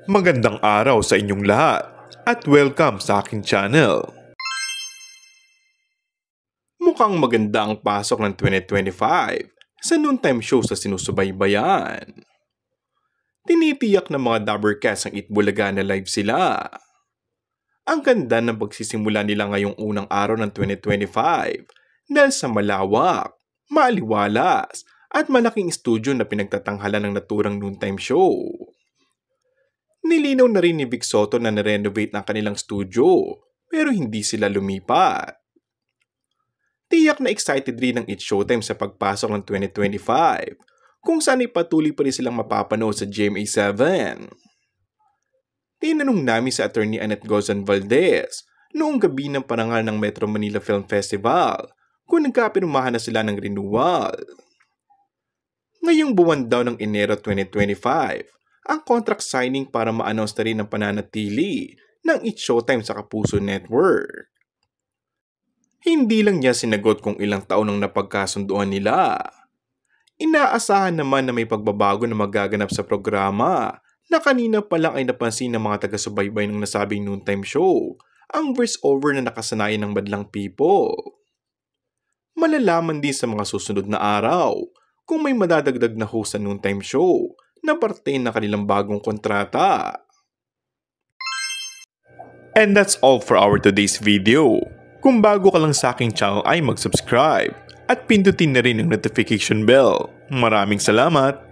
Magandang araw sa inyong lahat at welcome sa aking channel. Mukhang maganda ang pasok ng 2025 sa noontime show sa sinusubaybayan. Tinitiyak ng mga Dabbercats ang Itbulaga na live sila. Ang ganda ng pagsisimula nila ngayong unang araw ng 2025 dahil sa malawak, maaliwalas at malaking studio na pinagtatanghalan ng naturang noontime show. Nilinaw na rin ni Vic Soto na na-renovate ang kanilang studio pero hindi sila lumipat. Tiyak na excited rin ang It's Showtime sa pagpasok ng 2025 kung saan ay patuloy pa rin silang mapapanood sa GMA7. Tinanong namin sa attorney Annette Gozan Valdez noong gabi ng parangal ng Metro Manila Film Festival kung nagkapinumahan na sila ng renewal. Ngayong buwan daw ng Enero 2025, ang contract signing para ma-announce na rin ang pananatili ng It's Showtime sa Kapuso Network. Hindi lang niya sinagot kung ilang taon ang napagkasunduan nila. Inaasahan naman na may pagbabago na magaganap sa programa na kanina pa lang ay napansin ng mga taga-subaybay ng nasabing noontime show, ang voice-over na nakasanayan ng madlang people. Malalaman din sa mga susunod na araw kung may madadagdag na host sa noontime show na parte ng kanilang bagong kontrata. And that's all for our today's video. Kung bago ka lang sa aking channel ay mag-subscribe at pindutin na rin ang notification bell. Maraming salamat!